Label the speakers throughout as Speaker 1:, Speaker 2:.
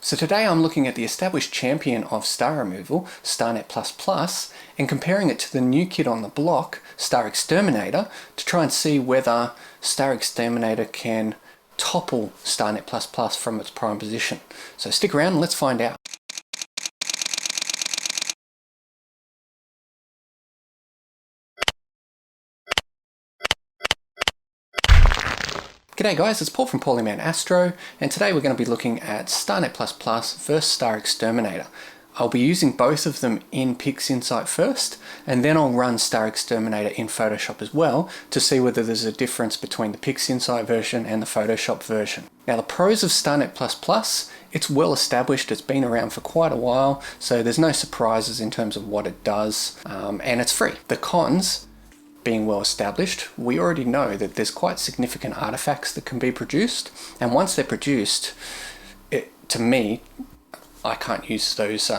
Speaker 1: So today I'm looking at the established champion of star removal, Starnet++, and comparing it to the new kid on the block, StarXTerminator, to try and see whether StarXTerminator can topple Starnet++ from its prime position. So stick around and let's find out. G'day guys, it's Paul from Polyman Astro, and today we're going to be looking at Starnet++ versus StarXTerminator. I'll be using both of them in PixInsight first, and then I'll run StarXTerminator in Photoshop as well to see whether there's a difference between the PixInsight version and the Photoshop version. Now the pros of Starnet++, it's well established, it's been around for quite a while, so there's no surprises in terms of what it does, and it's free. The cons, being well established, we already know that there's quite significant artifacts that can be produced, and once they're produced, to me, I can't use those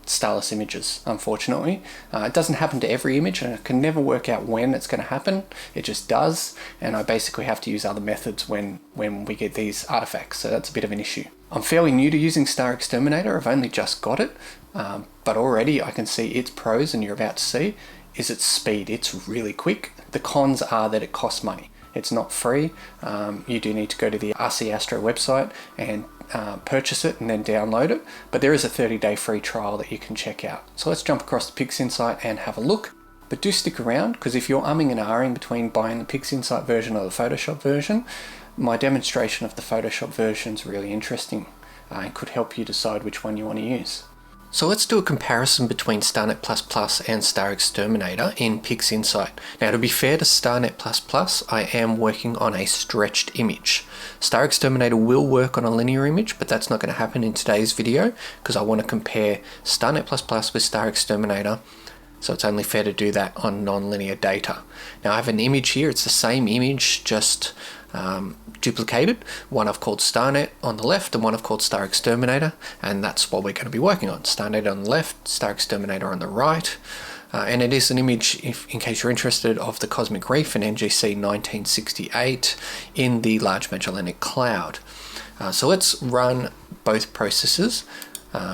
Speaker 1: starless images, unfortunately. It doesn't happen to every image, and I can never work out when it's going to happen. It just does, and I basically have to use other methods when we get these artifacts, so that's a bit of an issue. I'm fairly new to using StarXTerminator, I've only just got it, but already I can see its pros, and you're about to see, is its speed. It's really quick. The cons are that it costs money. It's not free. You do need to go to the RC Astro website and purchase it and then download it, but there is a 30-day free trial that you can check out. So let's jump across to PixInsight and have a look. But do stick around, because if you're umming and ahhing between buying the PixInsight version or the Photoshop version, my demonstration of the Photoshop version is really interesting and could help you decide which one you want to use. So let's do a comparison between Starnet++ and StarXTerminator in PixInsight. Now to be fair to Starnet++, I am working on a stretched image. StarXTerminator will work on a linear image, but that's not going to happen in today's video because I want to compare Starnet++ with StarXTerminator, so it's only fair to do that on non-linear data. Now I have an image here, it's the same image, just duplicated. One I've called Starnet on the left and one I've called StarXTerminator, and that's what we're going to be working on. Starnet on the left, StarXTerminator on the right, and it is an image, in case you're interested, of the Cosmic Reef in NGC 1968 in the Large Magellanic Cloud. So let's run both processes,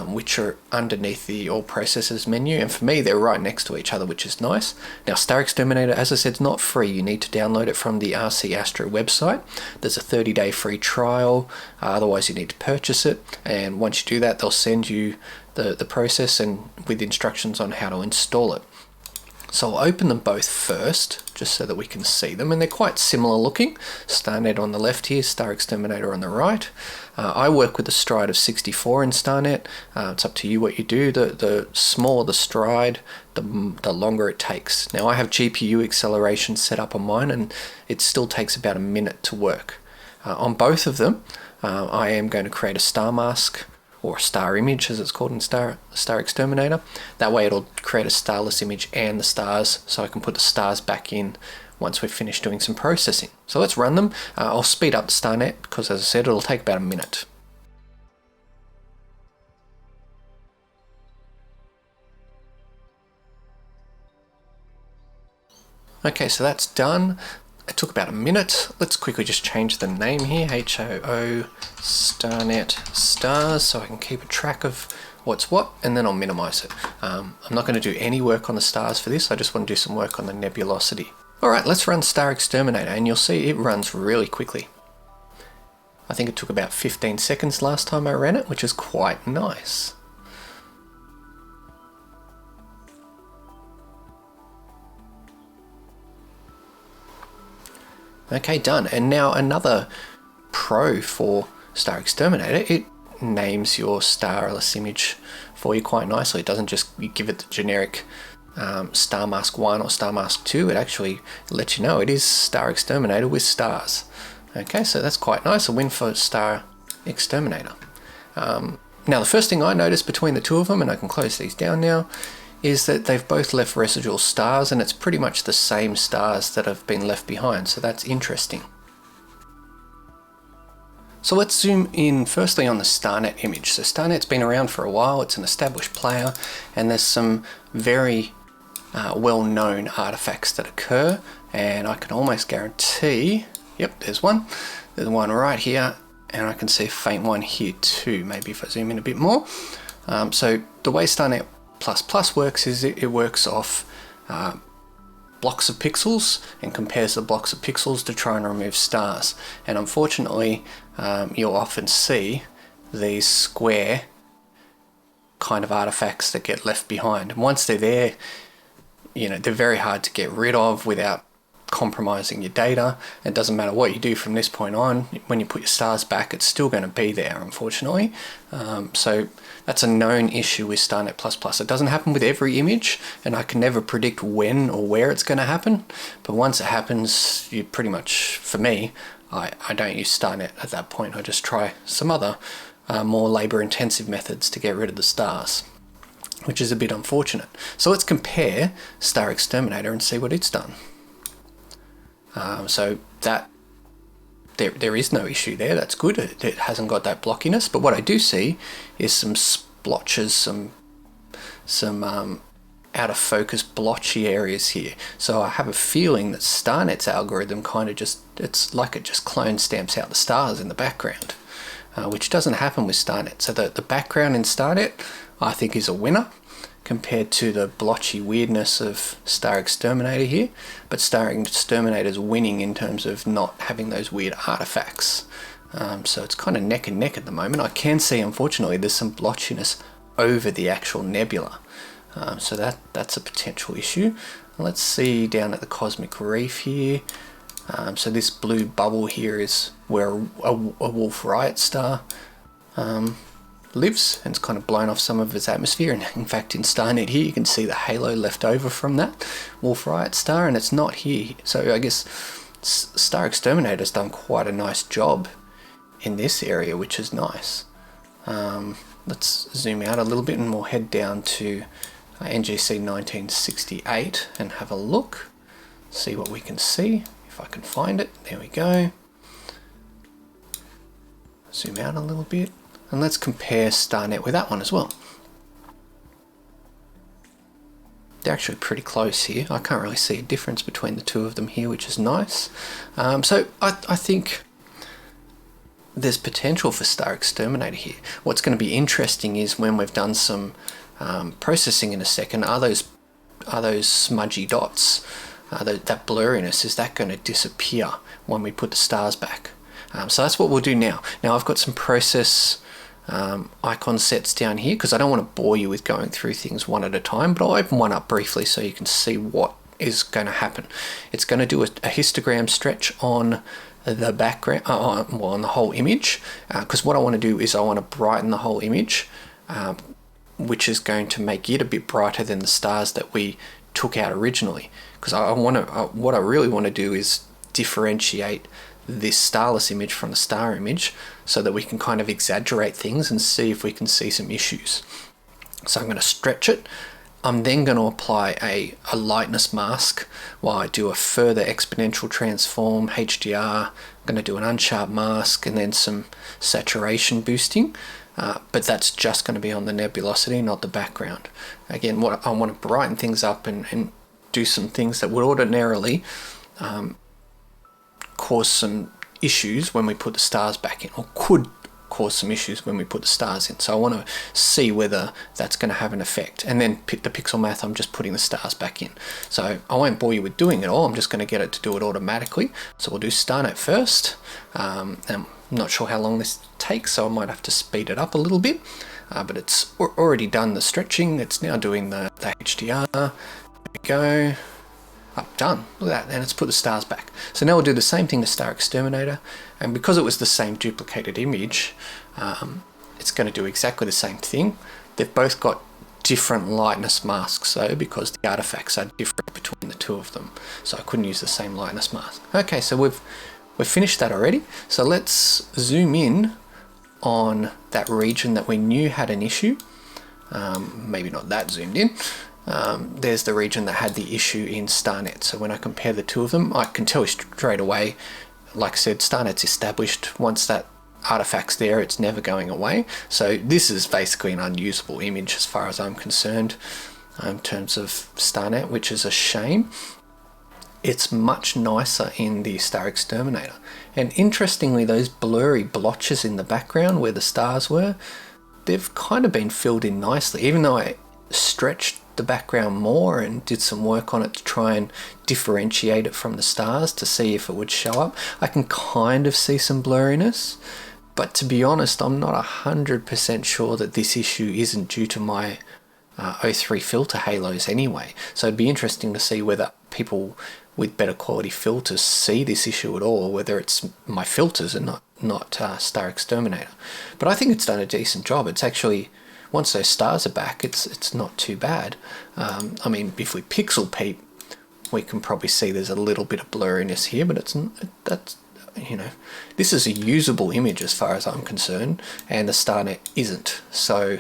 Speaker 1: which are underneath the All Processes menu, and for me they're right next to each other, which is nice. Now StarXTerminator, as I said, is not free. You need to download it from the RC Astro website. There's a 30-day free trial, otherwise you need to purchase it, and once you do that they'll send you the process and with instructions on how to install it. So I'll open them both first, just so that we can see them, and they're quite similar looking. Starnet on the left here, StarXTerminator on the right. I work with a stride of 64 in Starnet. It's up to you what you do. The smaller the stride, the longer it takes. Now I have GPU acceleration set up on mine, and it still takes about a minute to work. On both of them, I am going to create a star mask, or star image as it's called in StarXTerminator. That way it'll create a starless image and the stars, so I can put the stars back in once we've finished doing some processing. So let's run them. I'll speed up the Starnet because, as I said, it'll take about a minute. Okay, so that's done. It took about a minute. Let's quickly just change the name here, HOO Starnet Stars, so I can keep a track of what's what, and then I'll minimize it. I'm not going to do any work on the stars for this, I just want to do some work on the nebulosity. Alright, let's run StarXTerminator, and you'll see it runs really quickly. I think it took about 15 seconds last time I ran it, which is quite nice. Okay, done. And now another pro for StarXTerminator, it names your starless image for you quite nicely. It doesn't just give it the generic Star Mask 1 or Star Mask 2, it actually lets you know it is StarXTerminator with stars. Okay, so that's quite nice, a win for StarXTerminator. Now the first thing I noticed between the two of them, and I can close these down now, is that they've both left residual stars, and it's pretty much the same stars that have been left behind, so that's interesting. So let's zoom in firstly on the Starnet image. So Starnet's been around for a while, it's an established player, and there's some very well-known artifacts that occur, and I can almost guarantee, yep, there's one right here, and I can see a faint one here too, maybe if I zoom in a bit more. So the way Starnet++ works is it works off blocks of pixels and compares the blocks of pixels to try and remove stars. And unfortunately, you'll often see these square kind of artifacts that get left behind. And once they're there, you know, they're very hard to get rid of without compromising your data. It doesn't matter what you do from this point on. When you put your stars back, it's still going to be there, unfortunately. So that's a known issue with Starnet++. It doesn't happen with every image, and I can never predict when or where it's going to happen. But once it happens, you pretty much, for me, I don't use Starnet at that point. I just try some other more labor-intensive methods to get rid of the stars, which is a bit unfortunate. So let's compare StarXTerminator and see what it's done. So that there is no issue there. That's good. It hasn't got that blockiness. But what I do see is some splotches, some out of focus blotchy areas here. So I have a feeling that Starnet's algorithm kind of it's like it just clone stamps out the stars in the background, which doesn't happen with Starnet. So the background in Starnet, I think, is a winner compared to the blotchy weirdness of StarXTerminator here, but StarXTerminator's winning in terms of not having those weird artifacts. So it's kind of neck and neck at the moment. I can see, unfortunately, there's some blotchiness over the actual nebula. So that's a potential issue. Let's see down at the cosmic reef here. So this blue bubble here is where a Wolf Riot star lives, and it's kind of blown off some of its atmosphere. And in fact, in Starnet here, you can see the halo left over from that Wolf Riot star, and it's not here. So I guess StarXTerminator's done quite a nice job in this area, which is nice. Let's zoom out a little bit and we'll head down to NGC 1968 and have a look, see what we can see, if I can find it. There we go. Zoom out a little bit. And let's compare Starnet with that one as well. They're actually pretty close here. I can't really see a difference between the two of them here, which is nice. So I think there's potential for StarXTerminator here. What's going to be interesting is when we've done some processing in a second, are those smudgy dots, that blurriness, is that going to disappear when we put the stars back? So that's what we'll do now. Now I've got some process icon sets down here because I don't want to bore you with going through things one at a time, but I'll open one up briefly so you can see what is going to happen. It's going to do a histogram stretch on the background, on the whole image, because what I want to do is I want to brighten the whole image, which is going to make it a bit brighter than the stars that we took out originally. Because what I really want to do is differentiate this starless image from the star image so that we can kind of exaggerate things and see if we can see some issues. So I'm going to stretch it. I'm then going to apply a lightness mask while I do a further exponential transform, HDR. I'm going to do an unsharp mask and then some saturation boosting. But that's just going to be on the nebulosity, not the background. Again, what I want to brighten things up and do some things that would ordinarily cause some issues when we put the stars back in, or could cause some issues when we put the stars in. So I want to see whether that's going to have an effect. And then the pixel math, I'm just putting the stars back in. So I won't bore you with doing it all. I'm just going to get it to do it automatically. So we'll do Starnet first. And I'm not sure how long this takes, so I might have to speed it up a little bit. But it's already done the stretching. It's now doing the HDR. There we go. Done. Look at that. And let's put the stars back. So now we'll do the same thing to StarXTerminator, and because it was the same duplicated image, it's going to do exactly the same thing. They've both got different lightness masks though, because the artifacts are different between the two of them. So I couldn't use the same lightness mask. Okay, so we've finished that already. So let's zoom in on that region that we knew had an issue. Maybe not that zoomed in. There's the region that had the issue in Starnet. So when I compare the two of them, I can tell straight away, like I said, Starnet's established. Once that artifact's there, it's never going away. So this is basically an unusable image as far as I'm concerned in terms of Starnet, which is a shame. it's much nicer in the StarXTerminator. And interestingly, those blurry blotches in the background where the stars were, they've kind of been filled in nicely, even though I stretched the background more and did some work on it to try and differentiate it from the stars to see if it would show up. I can kind of see some blurriness, but to be honest, I'm not 100% sure that this issue isn't due to my O3 filter halos anyway. So it'd be interesting to see whether people with better quality filters see this issue at all, whether it's my filters and not StarXTerminator. But I think it's done a decent job. It's actually, once those stars are back, it's not too bad. I mean, if we pixel peep, we can probably see there's a little bit of blurriness here, but that's, you know, this is a usable image as far as I'm concerned, and the Starnet isn't. So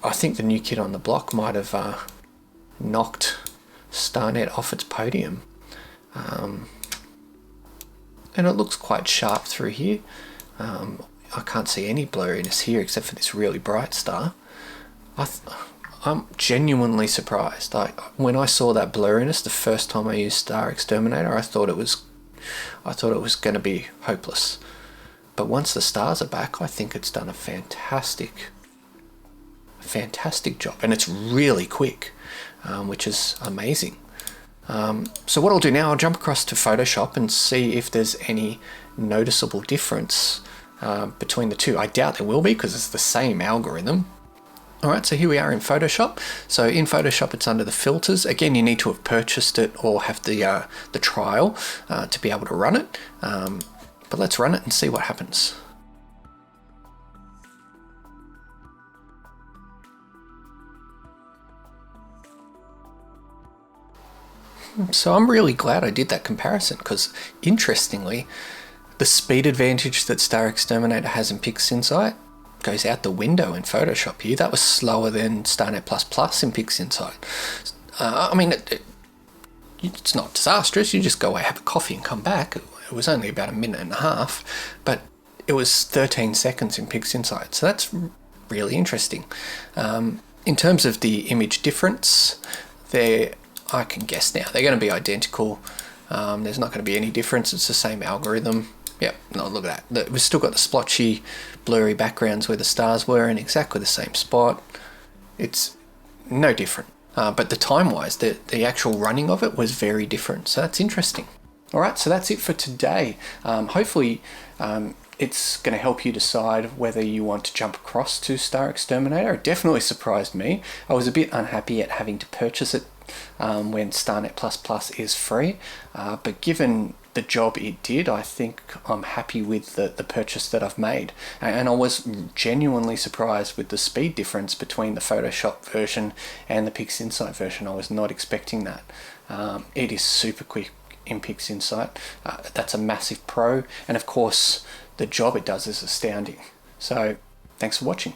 Speaker 1: I think the new kid on the block might have knocked Starnet off its podium. And it looks quite sharp through here. I can't see any blurriness here except for this really bright star. I'm genuinely surprised. When I saw that blurriness the first time I used StarXTerminator, I thought it was going to be hopeless. But once the stars are back, I think it's done a fantastic job, and it's really quick, which is amazing. So what I'll do now, I'll jump across to Photoshop and see if there's any noticeable difference between the two. I doubt there will be because it's the same algorithm. Alright, so here we are in Photoshop. So in Photoshop it's under the filters. Again, you need to have purchased it or have the trial to be able to run it. But let's run it and see what happens. So I'm really glad I did that comparison, because interestingly, the speed advantage that StarXTerminator has in PixInsight goes out the window in Photoshop here. That was slower than Starnet++ in PixInsight. I mean, it's not disastrous. You just go away, have a coffee and come back. It was only about a minute and a half, but it was 13 seconds in PixInsight. So that's really interesting. In terms of the image difference, I can guess now they're going to be identical. There's not going to be any difference. It's the same algorithm. Yep, no, look at that. We've still got the splotchy, blurry backgrounds where the stars were in exactly the same spot. It's no different. But the time-wise, the actual running of it was very different. So that's interesting. All right, so that's it for today. Hopefully, it's going to help you decide whether you want to jump across to StarXTerminator. It definitely surprised me. I was a bit unhappy at having to purchase it when Starnet++ is free, but given the job it did, I think I'm happy with the purchase that I've made. And I was genuinely surprised with the speed difference between the Photoshop version and the PixInsight version. I was not expecting that. It is super quick in PixInsight. That's a massive pro, and of course the job it does is astounding. So thanks for watching.